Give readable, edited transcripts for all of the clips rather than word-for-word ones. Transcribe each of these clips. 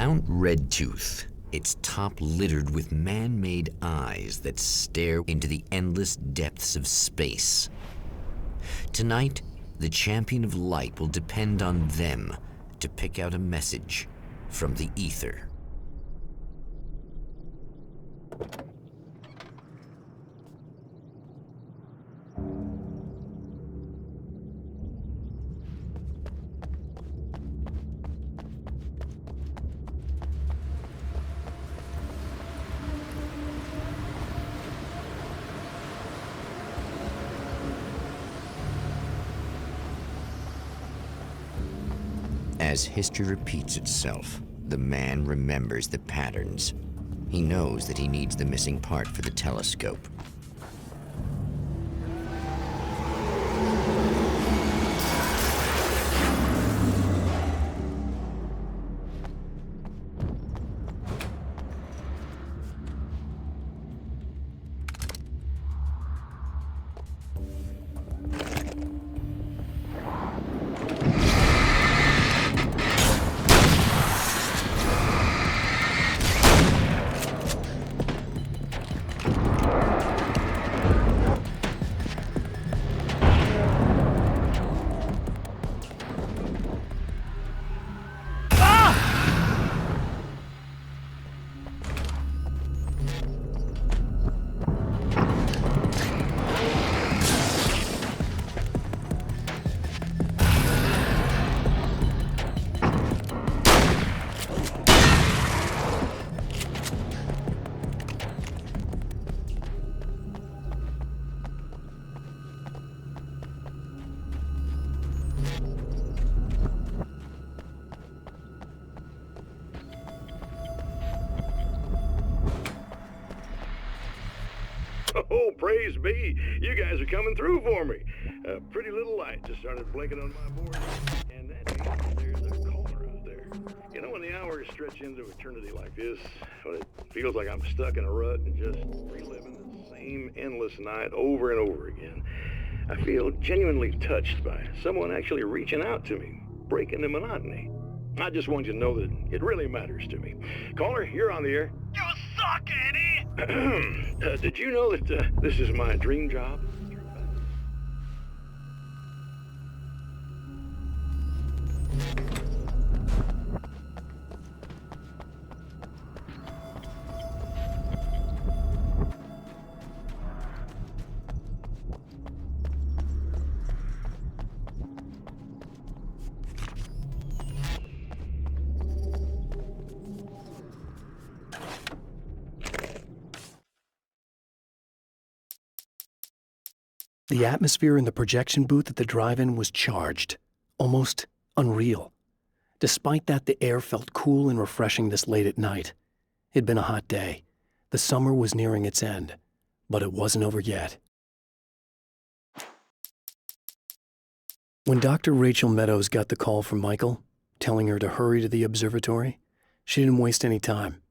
Mount Redtooth, its top littered with man-made eyes that stare into the endless depths of space. Tonight, the Champion of Light will depend on them to pick out a message from the ether. As history repeats itself, the man remembers the patterns. He knows that he needs the missing part for the telescope. Oh, praise be. You guys are coming through for me. A pretty little light just started blinking on my board, and that means there's a caller out there. You know, when the hours stretch into eternity like this, when it feels like I'm stuck in a rut and just reliving the same endless night over and over again, I feel genuinely touched by someone actually reaching out to me, breaking the monotony. I just want you to know that it really matters to me. Caller, you're on the air. You suck, Eddie! Did you know that this is my dream job? The atmosphere in the projection booth at the drive-in was charged, almost unreal. Despite that, the air felt cool and refreshing this late at night. It'd been a hot day. The summer was nearing its end, but it wasn't over yet. When Dr. Rachel Meadows got the call from Michael, telling her to hurry to the observatory, she didn't waste any time.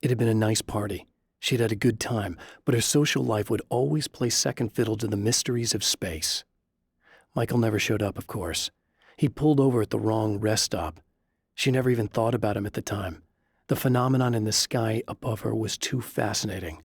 It had been a nice party. She'd had a good time, but her social life would always play second fiddle to the mysteries of space. Michael never showed up, of course. He pulled over at the wrong rest stop. She never even thought about him at the time. The phenomenon in the sky above her was too fascinating.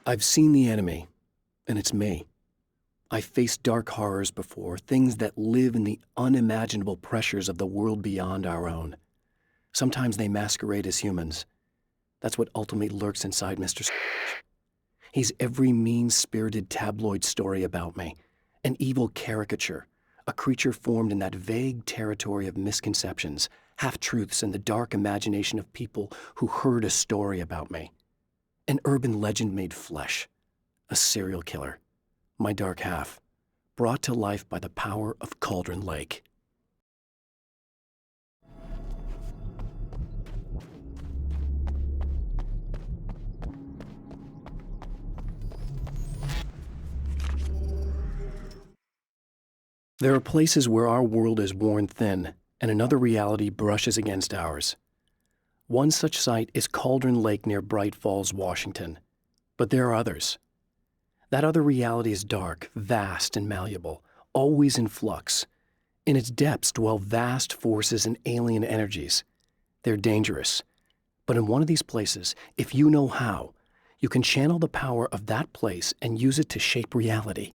I've seen the enemy, and it's me. I faced dark horrors before, things that live in the unimaginable pressures of the world beyond our own. Sometimes they masquerade as humans. That's what ultimately lurks inside Mr. Scrooge. He's every mean-spirited tabloid story about me, an evil caricature, a creature formed in that vague territory of misconceptions, half-truths, and the dark imagination of people who heard a story about me. An urban legend made flesh, a serial killer, my dark half, brought to life by the power of Cauldron Lake. There are places where our world is worn thin and another reality brushes against ours. One such site is Cauldron Lake near Bright Falls, Washington. But there are others. That other reality is dark, vast, and malleable, always in flux. In its depths dwell vast forces and alien energies. They're dangerous. But in one of these places, if you know how, you can channel the power of that place and use it to shape reality.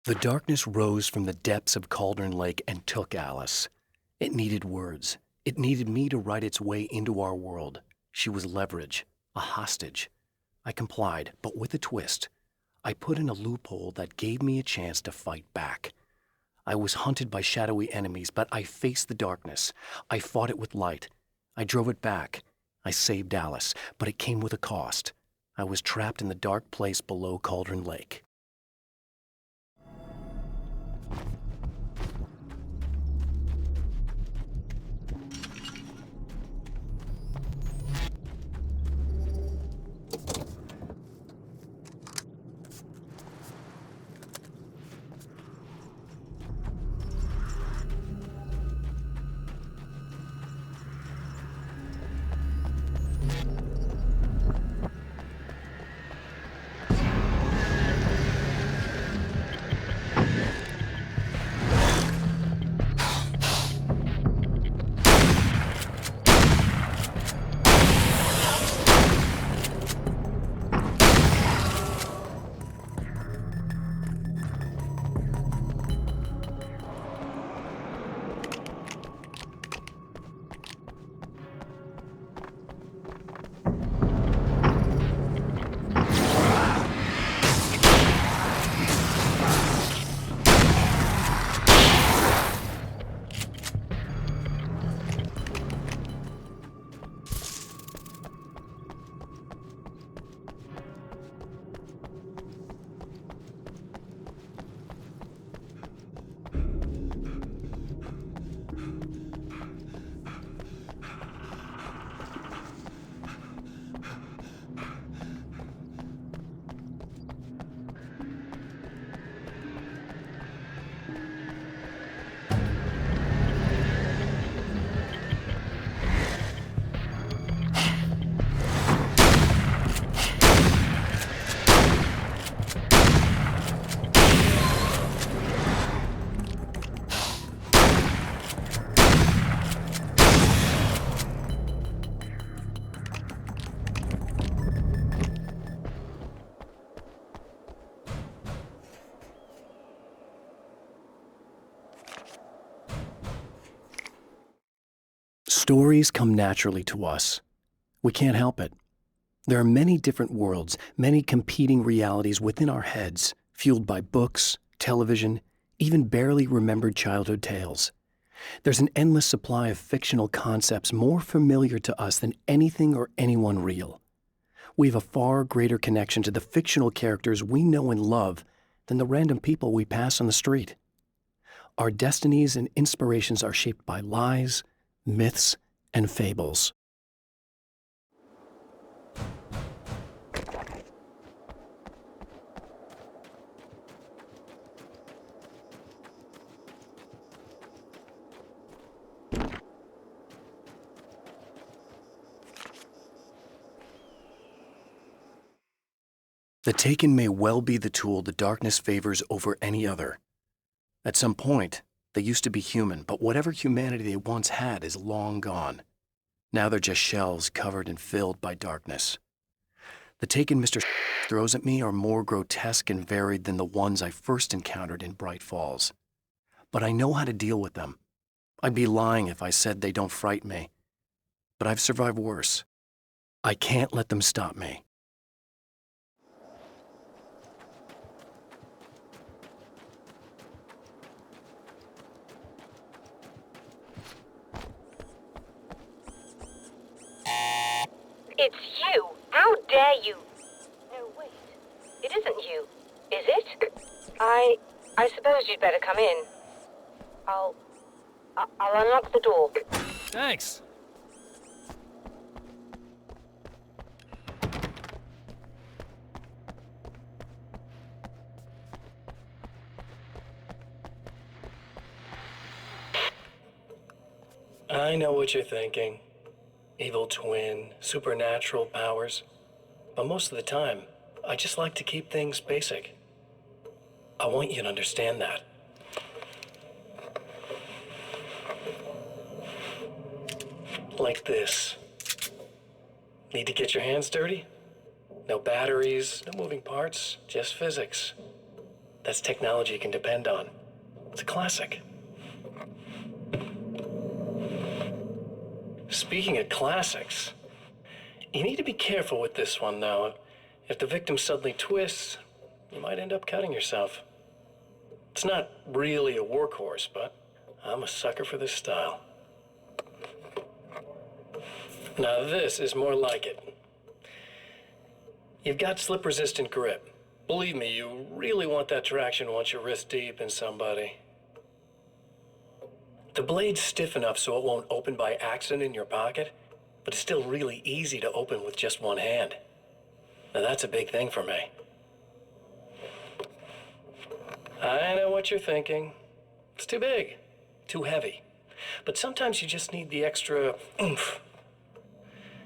The darkness rose from the depths of Cauldron Lake and took Alice. It needed words. It needed me to write its way into our world. She was leverage, a hostage. I complied, but with a twist. I put in a loophole that gave me a chance to fight back. I was hunted by shadowy enemies, but I faced the darkness. I fought it with light. I drove it back. I saved Alice, but it came with a cost. I was trapped in the dark place below Cauldron Lake. Stories come naturally to us. We can't help it. There are many different worlds, many competing realities within our heads, fueled by books, television, even barely remembered childhood tales. There's an endless supply of fictional concepts more familiar to us than anything or anyone real. We have a far greater connection to the fictional characters we know and love than the random people we pass on the street. Our destinies and inspirations are shaped by lies, myths, and fables. The Taken may well be the tool the darkness favors over any other. At some point, they used to be human, but whatever humanity they once had is long gone. Now they're just shells covered and filled by darkness. The Taken Mr. throws at me are more grotesque and varied than the ones I first encountered in Bright Falls. But I know how to deal with them. I'd be lying if I said they don't frighten me. But I've survived worse. I can't let them stop me. It's you! How dare you! No, wait. It isn't you, is it? I suppose you'd better come in. I'll unlock the door. Thanks. I know what you're thinking. Evil twin, supernatural powers. But most of the time, I just like to keep things basic. I want you to understand that. Like this. Need to get your hands dirty? No batteries, no moving parts, just physics. That's technology you can depend on. It's a classic. Speaking of classics, you need to be careful with this one now. If the victim suddenly twists, you might end up cutting yourself. It's not really a workhorse, but I'm a sucker for this style. Now this is more like it. You've got slip-resistant grip. Believe me, you really want that traction once you're wrist deep in somebody. The blade's stiff enough so it won't open by accident in your pocket, but it's still really easy to open with just one hand. Now that's a big thing for me. I know what you're thinking. It's too big, too heavy. But sometimes you just need the extra oomph.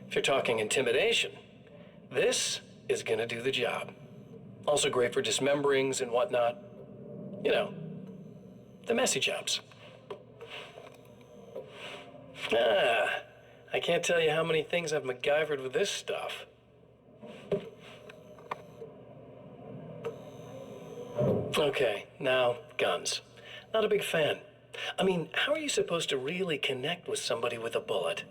If you're talking intimidation, this is gonna do the job. Also great for dismemberings and whatnot. You know, the messy jobs. I can't tell you how many things I've MacGyvered with this stuff. Okay, now, guns. Not a big fan. I mean, how are you supposed to really connect with somebody with a bullet?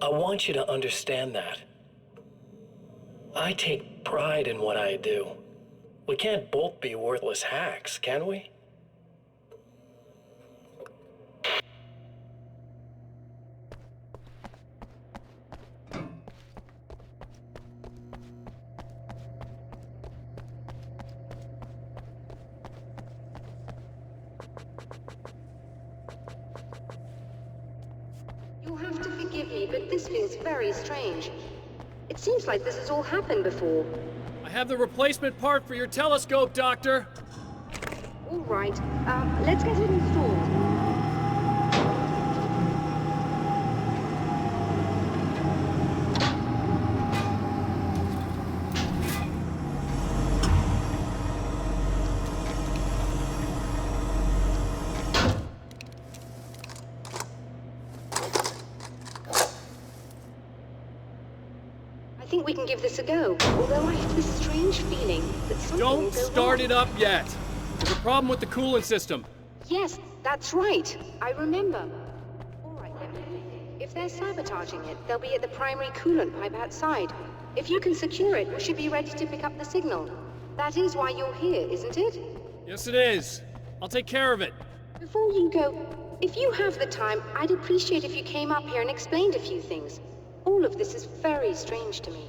I want you to understand that. I take pride in what I do. We can't both be worthless hacks, can we? You'll have to forgive me, but this feels very strange. It seems like this has all happened before. I have the replacement part for your telescope, Doctor. All right, let's get it installed. I think we can give this a go, although I have this strange feeling that something will Don't go start wrong. it up yet. There's a problem with the coolant system. Yes, that's right. I remember. All right, then. If they're sabotaging it, they'll be at the primary coolant pipe outside. If you can secure it, we should be ready to pick up the signal. That is why you're here, isn't it? Yes, it is. I'll take care of it. Before you go, if you have the time, I'd appreciate if you came up here and explained a few things. All of this is very strange to me.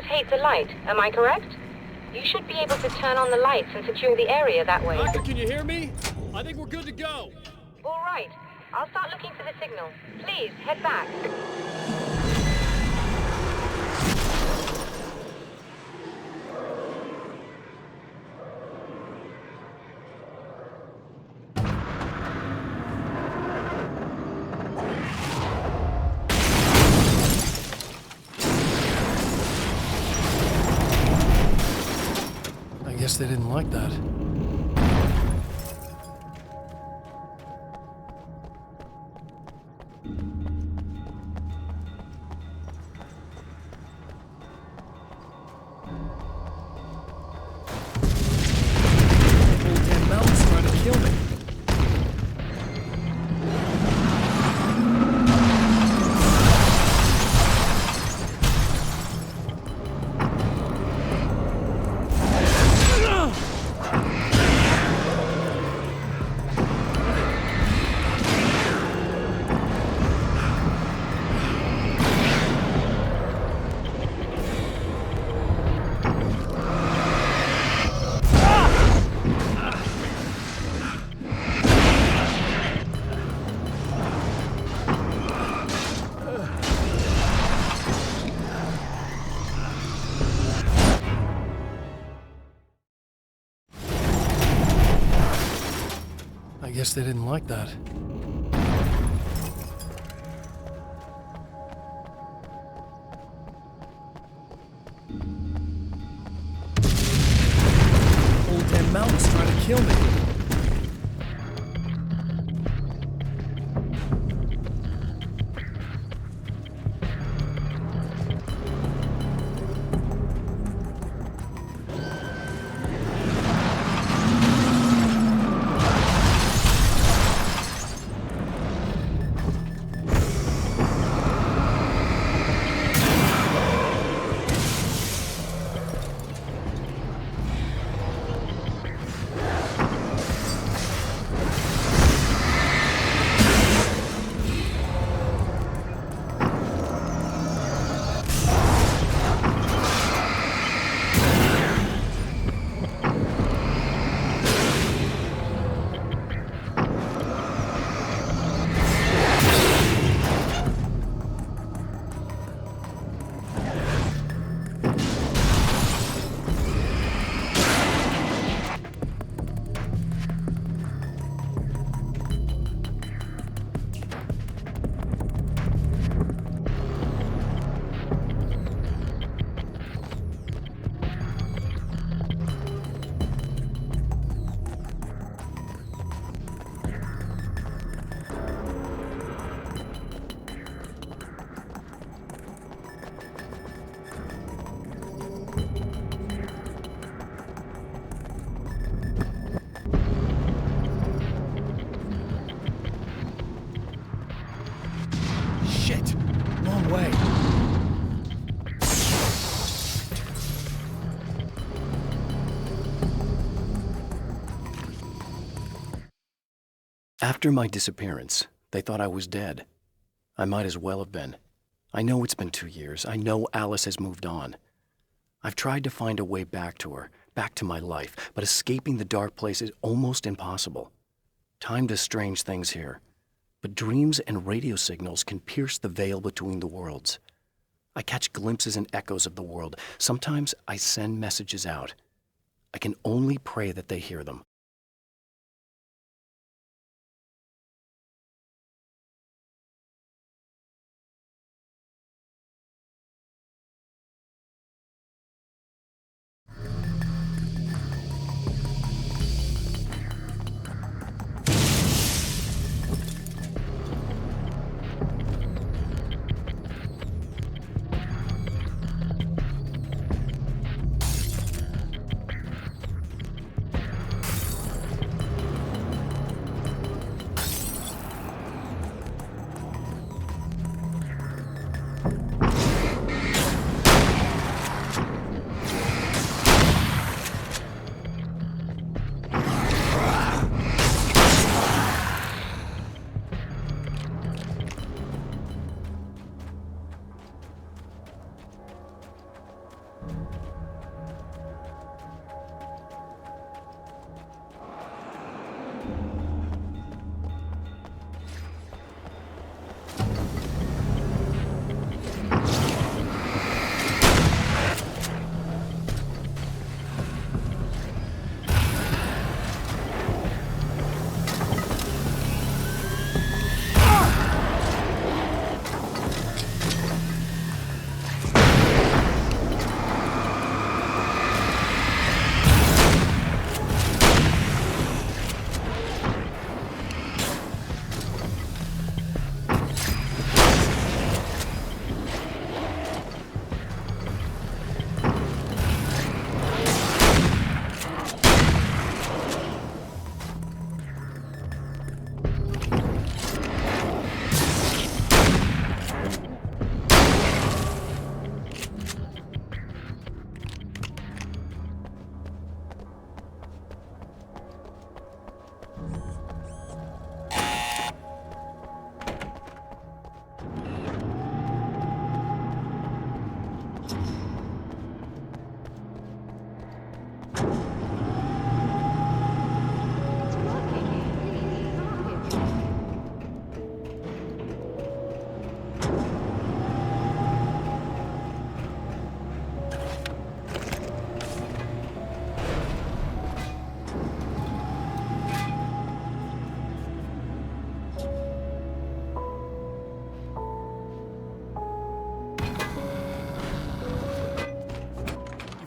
Drones hate the light, am I correct? You should be able to turn on the lights and secure the area that way. Doctor, can you hear me? I think we're good to go. All right. I'll start looking for the signal. Please, head back. I guess they didn't like that. Old Dan Mountain's trying to kill me. I guess they didn't like that. Old Dan Mountain's trying to kill me. Shit! Wrong way. After my disappearance, they thought I was dead. I might as well have been. I know it's been 2 years. I know Alice has moved on. I've tried to find a way back to her, back to my life, but escaping the dark place is almost impossible. Time does strange things here, but dreams and radio signals can pierce the veil between the worlds. I catch glimpses and echoes of the world. Sometimes I send messages out. I can only pray that they hear them.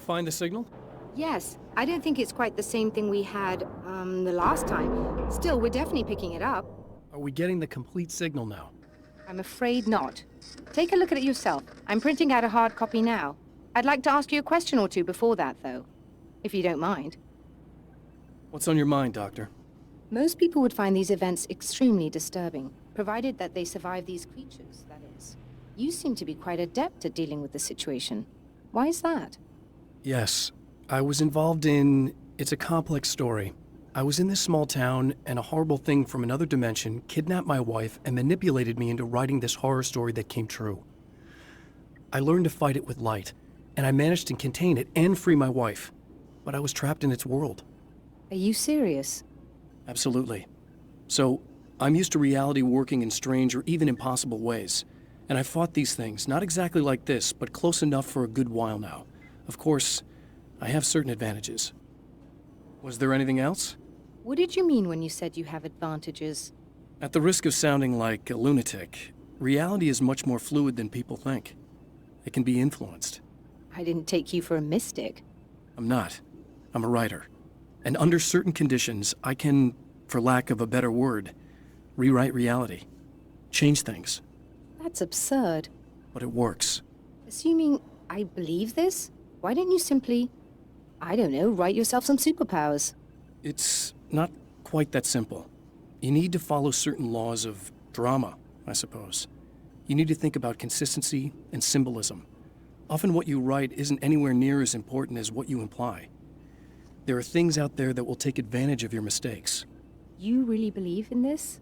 find the signal? Yes, I don't think it's quite the same thing we had, the last time. Still, we're definitely picking it up. Are we getting the complete signal now? I'm afraid not. Take a look at it yourself. I'm printing out a hard copy now. I'd like to ask you a question or two before that, though. If you don't mind. What's on your mind, Doctor? Most people would find these events extremely disturbing, provided that they survive these creatures, that is. You seem to be quite adept at dealing with the situation. Why is that? Yes. I was involved in... It's a complex story. I was in this small town, and a horrible thing from another dimension kidnapped my wife and manipulated me into writing this horror story that came true. I learned to fight it with light, and I managed to contain it and free my wife. But I was trapped in its world. Are you serious? Absolutely. So, I'm used to reality working in strange or even impossible ways. And I fought these things, not exactly like this, but close enough for a good while now. Of course, I have certain advantages. Was there anything else? What did you mean when you said you have advantages? At the risk of sounding like a lunatic, reality is much more fluid than people think. It can be influenced. I didn't take you for a mystic. I'm not. I'm a writer. And under certain conditions, I can, for lack of a better word, rewrite reality. Change things. That's absurd. But it works. Assuming I believe this, why don't you simply, I don't know, write yourself some superpowers? It's not quite that simple. You need to follow certain laws of drama, I suppose. You need to think about consistency and symbolism. Often what you write isn't anywhere near as important as what you imply. There are things out there that will take advantage of your mistakes. You really believe in this?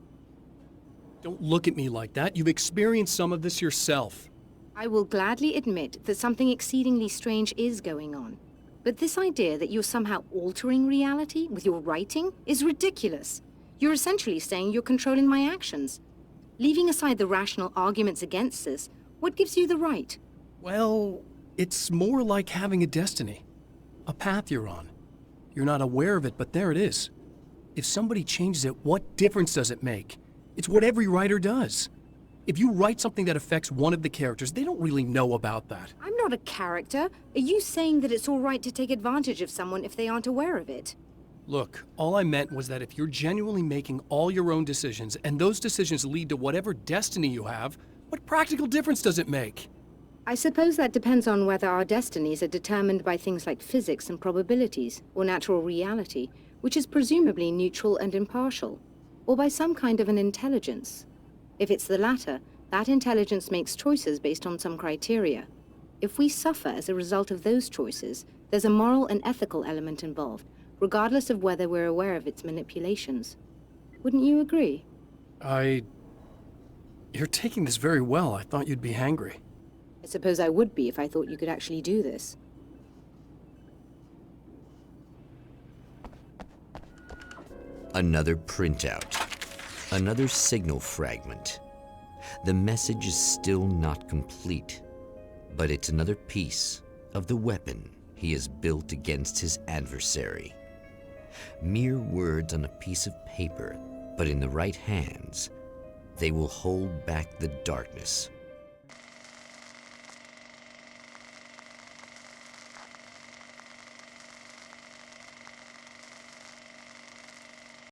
Don't look at me like that. You've experienced some of this yourself. I will gladly admit that something exceedingly strange is going on. But this idea that you're somehow altering reality with your writing is ridiculous. You're essentially saying you're controlling my actions. Leaving aside the rational arguments against this, what gives you the right? Well, it's more like having a destiny. A path you're on. You're not aware of it, but there it is. If somebody changes it, what difference does it make? It's what every writer does. If you write something that affects one of the characters, they don't really know about that. I'm not a character. Are you saying that it's all right to take advantage of someone if they aren't aware of it? Look, all I meant was that if you're genuinely making all your own decisions, and those decisions lead to whatever destiny you have, what practical difference does it make? I suppose that depends on whether our destinies are determined by things like physics and probabilities, or natural reality, which is presumably neutral and impartial, or by some kind of an intelligence. If it's the latter, that intelligence makes choices based on some criteria. If we suffer as a result of those choices, there's a moral and ethical element involved, regardless of whether we're aware of its manipulations. Wouldn't you agree? You're taking this very well. I thought you'd be angry. I suppose I would be if I thought you could actually do this. Another printout. Another signal fragment. The message is still not complete, but it's another piece of the weapon he has built against his adversary. Mere words on a piece of paper, but in the right hands, they will hold back the darkness